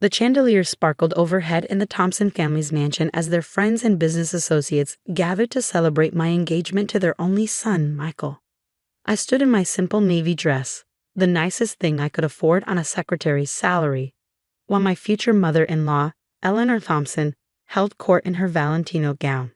The chandelier sparkled overhead in the Thompson family's mansion as their friends and business associates gathered to celebrate my engagement to their only son, Michael. I stood in my simple navy dress, the nicest thing I could afford on a secretary's salary, while my future mother-in-law, Eleanor Thompson, held court in her Valentino gown.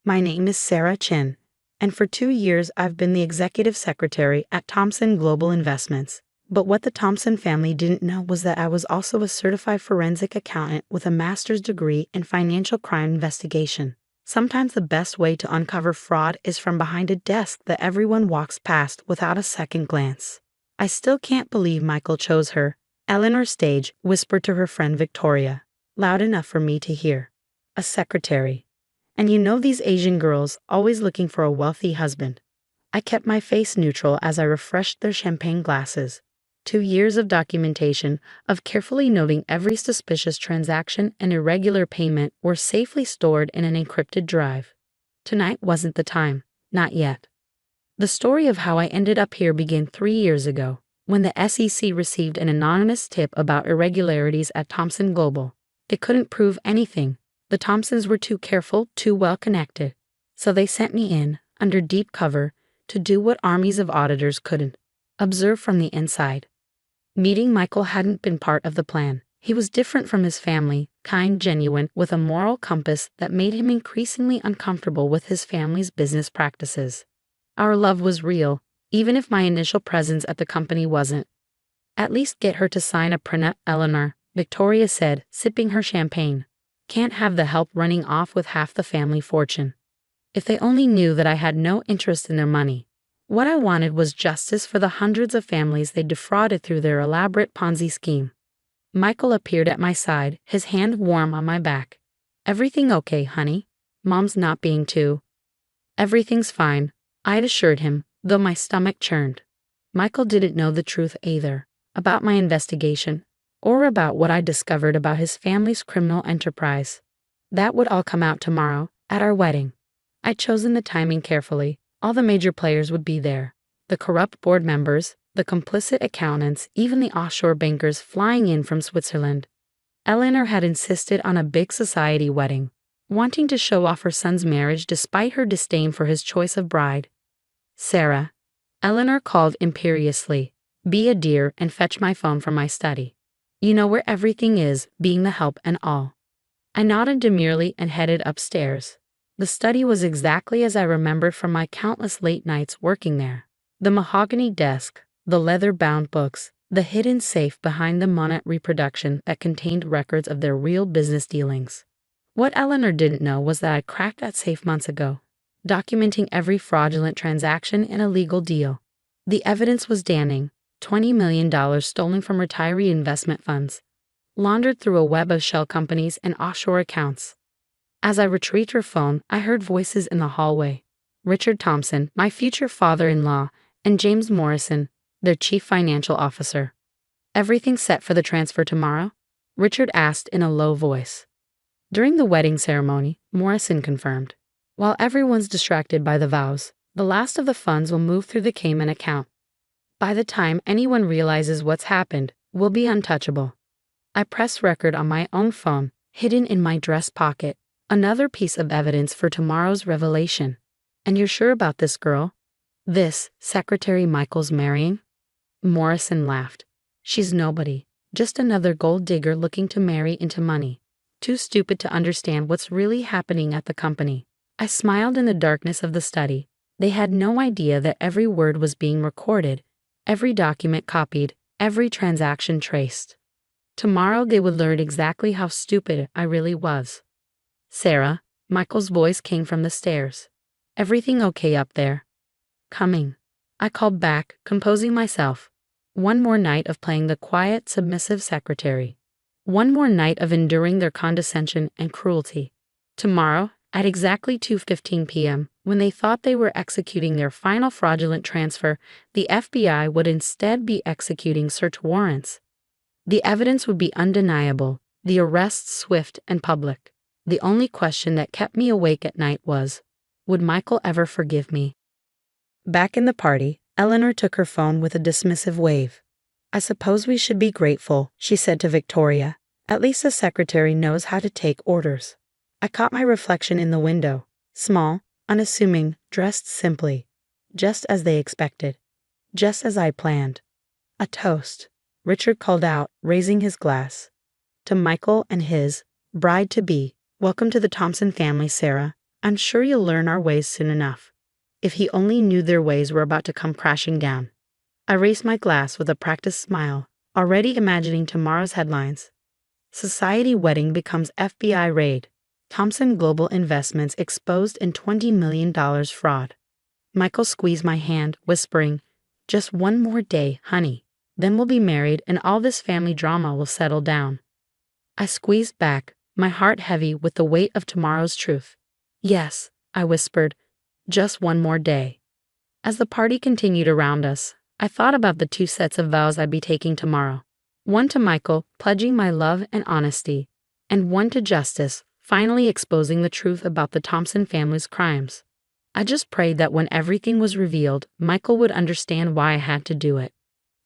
My name is Sarah Chin, and for 2 years I've been the executive secretary at Thompson Global Investments. But what the Thompson family didn't know was that I was also a certified forensic accountant with a master's degree in financial crime investigation. Sometimes the best way to uncover fraud is from behind a desk that everyone walks past without a second glance. I still can't believe Michael chose her, Eleanor Stage whispered to her friend Victoria, loud enough for me to hear. A secretary. And you know these Asian girls always looking for a wealthy husband. I kept my face neutral as I refreshed their champagne glasses. 2 years of documentation, of carefully noting every suspicious transaction and irregular payment were safely stored in an encrypted drive. Tonight wasn't the time, not yet. The story of how I ended up here began 3 years ago, when the SEC received an anonymous tip about irregularities at Thompson Global. It couldn't prove anything. The Thompsons were too careful, too well connected. So they sent me in, under deep cover, to do what armies of auditors couldn't: observe from the inside. Meeting Michael hadn't been part of the plan. He was different from his family, kind, genuine, with a moral compass that made him increasingly uncomfortable with his family's business practices. Our love was real, even if my initial presence at the company wasn't. At least get her to sign a prenup, Eleanor, Victoria said, sipping her champagne. Can't have the help running off with half the family fortune. If they only knew that I had no interest in their money. What I wanted was justice for the hundreds of families they defrauded through their elaborate Ponzi scheme. Michael appeared at my side, his hand warm on my back. Everything okay, honey? Mom's not being too. Everything's fine, I'd assured him, though my stomach churned. Michael didn't know the truth either, about my investigation, or about what I discovered about his family's criminal enterprise. That would all come out tomorrow, at our wedding. I'd chosen the timing carefully. All the major players would be there. The corrupt board members, the complicit accountants, even the offshore bankers flying in from Switzerland. Eleanor had insisted on a big society wedding, wanting to show off her son's marriage despite her disdain for his choice of bride. Sarah, Eleanor called imperiously, be a dear and fetch my phone from my study. You know where everything is, being the help and all. I nodded demurely and headed upstairs. The study was exactly as I remembered from my countless late nights working there. The mahogany desk, the leather-bound books, the hidden safe behind the Monet reproduction that contained records of their real business dealings. What Eleanor didn't know was that I cracked that safe months ago, documenting every fraudulent transaction and illegal deal. The evidence was damning: $20 million stolen from retiree investment funds, laundered through a web of shell companies and offshore accounts. As I retrieved her phone, I heard voices in the hallway. Richard Thompson, my future father-in-law, and James Morrison, their chief financial officer. Everything set for the transfer tomorrow? Richard asked in a low voice. During the wedding ceremony, Morrison confirmed. While everyone's distracted by the vows, the last of the funds will move through the Cayman account. By the time anyone realizes what's happened, we'll be untouchable. I pressed record on my own phone, hidden in my dress pocket. Another piece of evidence for tomorrow's revelation. And you're sure about this girl? This, Secretary Michael's marrying? Morrison laughed. She's nobody, just another gold digger looking to marry into money. Too stupid to understand what's really happening at the company. I smiled in the darkness of the study. They had no idea that every word was being recorded, every document copied, every transaction traced. Tomorrow they would learn exactly how stupid I really was. Sarah, Michael's voice came from the stairs. Everything okay up there? Coming. I called back, composing myself. One more night of playing the quiet, submissive secretary. One more night of enduring their condescension and cruelty. Tomorrow, at exactly 2:15 p.m., when they thought they were executing their final fraudulent transfer, the FBI would instead be executing search warrants. The evidence would be undeniable, the arrests swift and public. The only question that kept me awake at night was, would Michael ever forgive me? Back in the party, Eleanor took her phone with a dismissive wave. I suppose we should be grateful, she said to Victoria, At least the secretary knows how to take orders. I caught my reflection in the window, small, unassuming, dressed simply, just as they expected, just as I planned. A toast, Richard called out, raising his glass. To Michael and his bride-to-be, welcome to the Thompson family, Sarah. I'm sure you'll learn our ways soon enough. If he only knew their ways were about to come crashing down. I raised my glass with a practiced smile, already imagining tomorrow's headlines. Society wedding becomes FBI raid. Thompson Global Investments exposed in $20 million fraud. Michael squeezed my hand, whispering, "Just one more day, honey. Then we'll be married and all this family drama will settle down." I squeezed back, my heart heavy with the weight of tomorrow's truth. "Yes," I whispered, "just one more day." As the party continued around us, I thought about the 2 sets of vows I'd be taking tomorrow. One to Michael, pledging my love and honesty, and one to Justice, finally exposing the truth about the Thompson family's crimes. I just prayed that when everything was revealed, Michael would understand why I had to do it.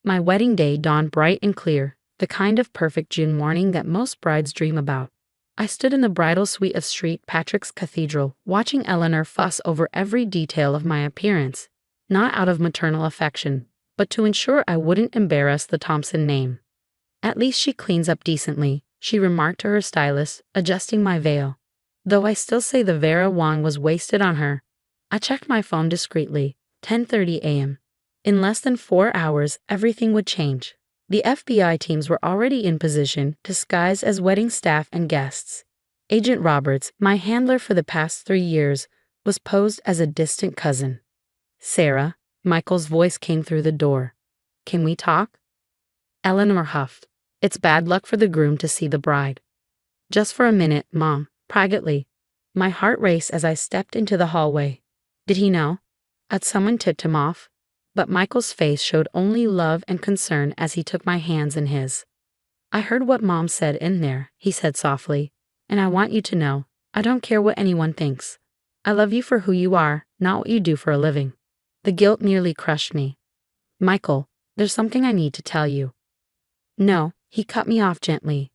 My wedding day dawned bright and clear, the kind of perfect June morning that most brides dream about. I stood in the bridal suite of St. Patrick's Cathedral, watching Eleanor fuss over every detail of my appearance, not out of maternal affection, but to ensure I wouldn't embarrass the Thompson name. "At least she cleans up decently," she remarked to her stylist, adjusting my veil. Though I still say the Vera Wang was wasted on her. I checked my phone discreetly, 10:30 a.m. In less than 4 hours, everything would change. The FBI teams were already in position, disguised as wedding staff and guests. Agent Roberts, my handler for the past 3 years, was posed as a distant cousin. "Sarah," Michael's voice came through the door. "Can we talk?" Eleanor huffed. "It's bad luck for the groom to see the bride." "Just for a minute, Mom, privately." My heart raced as I stepped into the hallway. Did he know? Had someone tipped him off? But Michael's face showed only love and concern as he took my hands in his. "I heard what Mom said in there," he said softly, "and I want you to know, I don't care what anyone thinks. I love you for who you are, not what you do for a living." The guilt nearly crushed me. "Michael, there's something I need to tell you." "No," he cut me off gently.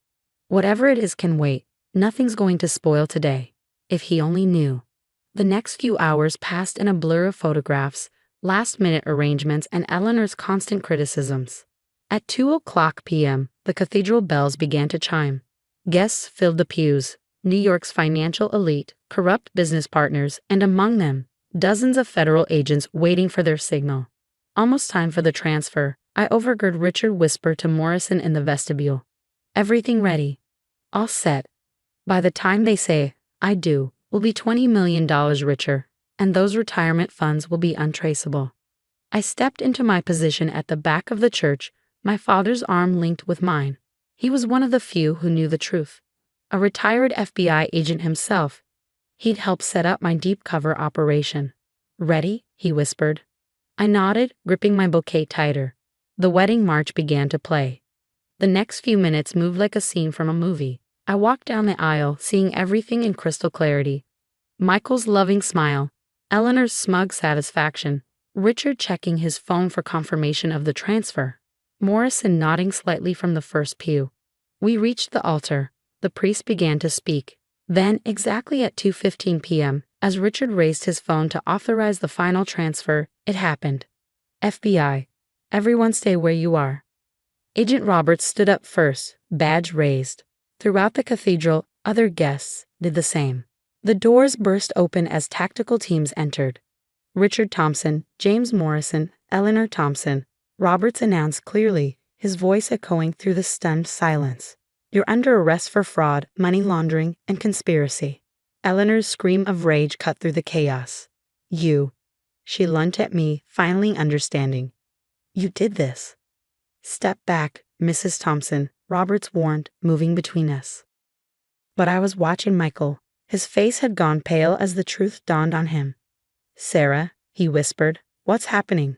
"Whatever it is can wait. Nothing's going to spoil today." If he only knew. The next few hours passed in a blur of photographs, last-minute arrangements, and Eleanor's constant criticisms. At 2:00 p.m., the cathedral bells began to chime. Guests filled the pews, New York's financial elite, corrupt business partners, and among them, dozens of federal agents waiting for their signal. "Almost time for the transfer," I overheard Richard whisper to Morrison in the vestibule. "Everything ready. All set. By the time they say, I do, we'll be $20 million richer, and those retirement funds will be untraceable." I stepped into my position at the back of the church, my father's arm linked with mine. He was one of the few who knew the truth. A retired FBI agent himself. He'd helped set up my deep cover operation. "Ready?" he whispered. I nodded, gripping my bouquet tighter. The wedding march began to play. The next few minutes moved like a scene from a movie. I walked down the aisle, seeing everything in crystal clarity. Michael's loving smile, Eleanor's smug satisfaction, Richard checking his phone for confirmation of the transfer, Morrison nodding slightly from the first pew. We reached the altar. The priest began to speak. Then, exactly at 2:15 p.m., as Richard raised his phone to authorize the final transfer, it happened. "FBI, everyone stay where you are." Agent Roberts stood up first, badge raised. Throughout the cathedral, other guests did the same. The doors burst open as tactical teams entered. Richard Thompson, James Morrison, Eleanor Thompson. Roberts announced clearly, his voice echoing through the stunned silence. "You're under arrest for fraud, money laundering, and conspiracy." Eleanor's scream of rage cut through the chaos. "You." She lunged at me, finally understanding. "You did this." "Step back, Mrs. Thompson," Roberts warned, moving between us. But I was watching Michael. His face had gone pale as the truth dawned on him. "Sarah," he whispered, "what's happening?"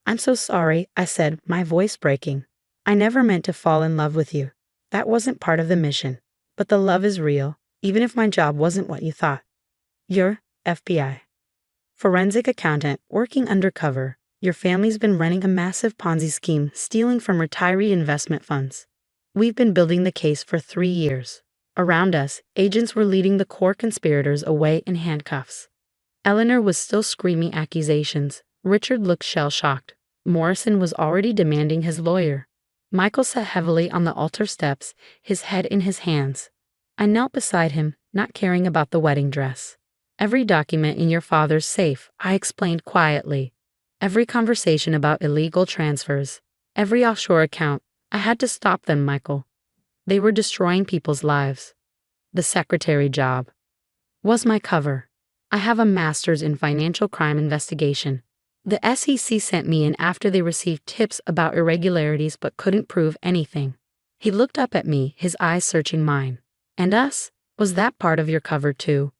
"I'm so sorry," I said, my voice breaking. "I never meant to fall in love with you. That wasn't part of the mission. But the love is real, even if my job wasn't what you thought. You're FBI. Forensic accountant, working undercover. Your family's been running a massive Ponzi scheme, stealing from retiree investment funds. We've been building the case for 3 years. Around us, agents were leading the core conspirators away in handcuffs. Eleanor was still screaming accusations. Richard looked shell-shocked. Morrison was already demanding his lawyer. Michael sat heavily on the altar steps, his head in his hands. I knelt beside him, not caring about the wedding dress. Every document in your father's safe, I explained quietly. Every conversation about illegal transfers. Every offshore account. I had to stop them, Michael. They were destroying people's lives. The secretary job was my cover. I have a master's in financial crime investigation. The SEC sent me in after they received tips about irregularities but couldn't prove anything. He looked up at me, his eyes searching mine. And us? Was that part of your cover too?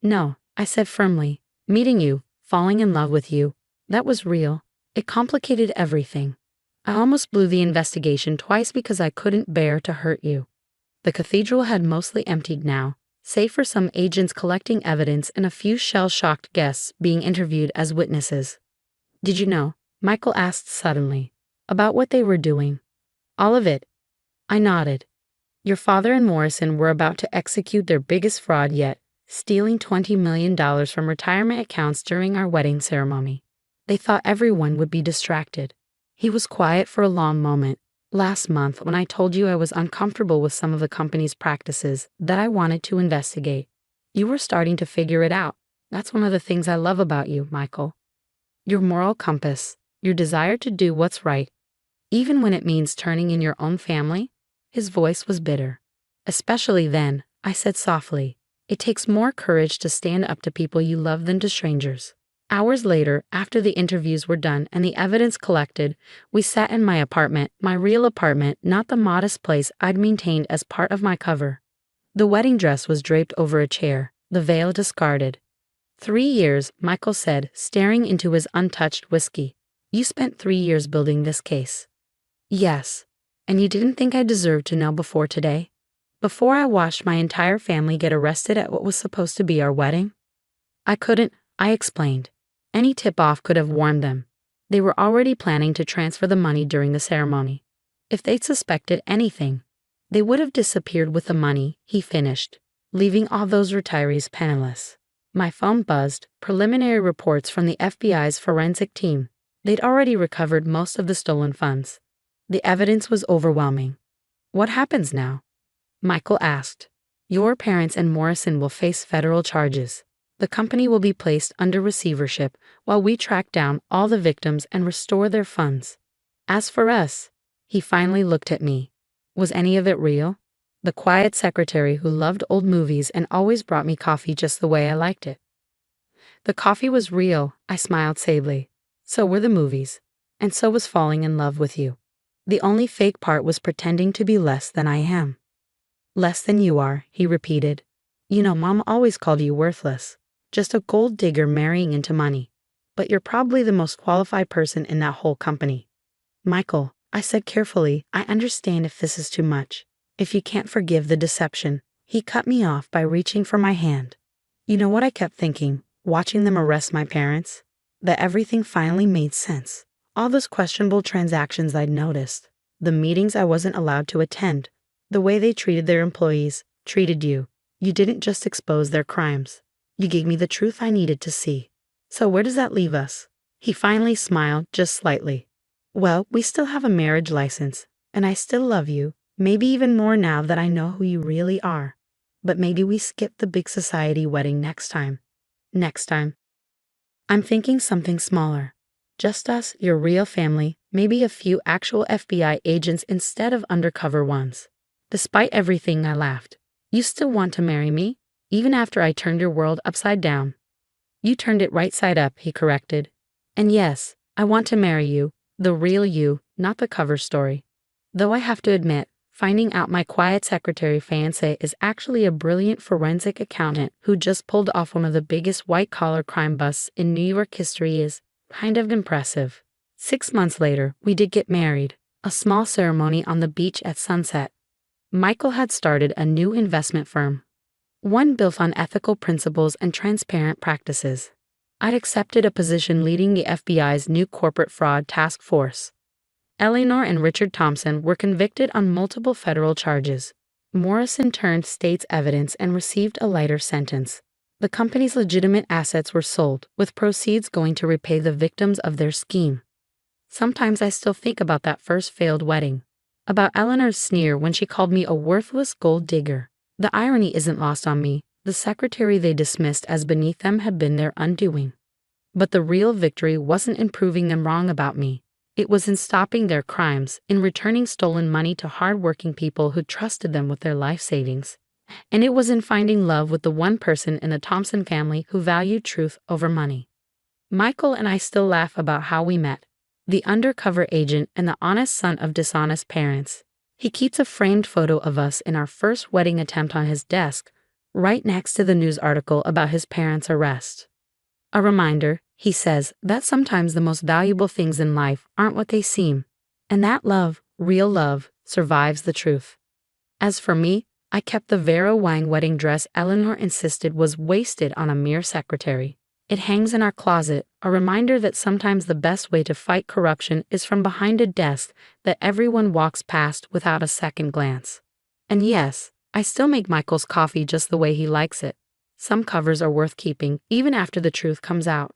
No, I said firmly. Meeting you, falling in love with you, that was real. It complicated everything. I almost blew the investigation twice because I couldn't bear to hurt you. The cathedral had mostly emptied now, save for some agents collecting evidence and a few shell-shocked guests being interviewed as witnesses. Did you know, Michael asked suddenly, about what they were doing? All of it. I nodded. Your father and Morrison were about to execute their biggest fraud yet, stealing $20 million from retirement accounts during our wedding ceremony. They thought everyone would be distracted. He was quiet for a long moment. Last month, when I told you I was uncomfortable with some of the company's practices that I wanted to investigate, you were starting to figure it out. That's one of the things I love about you, Michael. Your moral compass, your desire to do what's right, even when it means turning in your own family. His voice was bitter. Especially then, I said softly, it takes more courage to stand up to people you love than to strangers. Hours later, after the interviews were done and the evidence collected, we sat in my apartment, my real apartment, not the modest place I'd maintained as part of my cover. The wedding dress was draped over a chair, the veil discarded. 3 years, Michael said, staring into his untouched whiskey. You spent 3 years building this case. Yes. And you didn't think I deserved to know before today? Before I watched my entire family get arrested at what was supposed to be our wedding? I couldn't, I explained. Any tip-off could have warned them. They were already planning to transfer the money during the ceremony. If they'd suspected anything, they would have disappeared with the money, he finished, leaving all those retirees penniless. My phone buzzed, preliminary reports from the FBI's forensic team. They'd already recovered most of the stolen funds. The evidence was overwhelming. What happens now? Michael asked. Your parents and Morrison will face federal charges. The company will be placed under receivership while we track down all the victims and restore their funds. As for us, he finally looked at me. Was any of it real? The quiet secretary who loved old movies and always brought me coffee just the way I liked it. The coffee was real, I smiled sadly. So were the movies. And so was falling in love with you. The only fake part was pretending to be less than I am. Less than you are, he repeated. You know, Mom always called you worthless. Just a gold digger marrying into money. But you're probably the most qualified person in that whole company. Michael, I said carefully, I understand if this is too much. If you can't forgive the deception. He cut me off by reaching for my hand. You know what I kept thinking, watching them arrest my parents? That everything finally made sense. All those questionable transactions I'd noticed. The meetings I wasn't allowed to attend. The way they treated their employees, treated you. You didn't just expose their crimes. You gave me the truth I needed to see. So where does that leave us? He finally smiled, just slightly. Well, we still have a marriage license, and I still love you, maybe even more now that I know who you really are. But maybe we skip the big society wedding next time. Next time. I'm thinking something smaller. Just us, your real family, maybe a few actual FBI agents instead of undercover ones. Despite everything, I laughed. You still want to marry me? Even after I turned your world upside down. You turned it right side up, he corrected. And yes, I want to marry you, the real you, not the cover story. Though I have to admit, finding out my quiet secretary fiancé is actually a brilliant forensic accountant who just pulled off one of the biggest white-collar crime busts in New York history is kind of impressive. 6 months later, we did get married, a small ceremony on the beach at sunset. Michael had started a new investment firm. One built on ethical principles and transparent practices. I'd accepted a position leading the FBI's new corporate fraud task force. Eleanor and Richard Thompson were convicted on multiple federal charges. Morrison turned state's evidence and received a lighter sentence. The company's legitimate assets were sold, with proceeds going to repay the victims of their scheme. Sometimes I still think about that first failed wedding. About Eleanor's sneer when she called me a worthless gold digger. The irony isn't lost on me. The secretary they dismissed as beneath them had been their undoing. But the real victory wasn't in proving them wrong about me. It was in stopping their crimes, in returning stolen money to hard-working people who trusted them with their life savings. And it was in finding love with the one person in the Thompson family who valued truth over money. Michael and I still laugh about how we met. The undercover agent and the honest son of dishonest parents. He keeps a framed photo of us in our first wedding attempt on his desk, right next to the news article about his parents' arrest. A reminder, he says, that sometimes the most valuable things in life aren't what they seem, and that love, real love, survives the truth. As for me, I kept the Vera Wang wedding dress Eleanor insisted was wasted on a mere secretary. It hangs in our closet, a reminder that sometimes the best way to fight corruption is from behind a desk that everyone walks past without a second glance. And yes, I still make Michael's coffee just the way he likes it. Some covers are worth keeping, even after the truth comes out.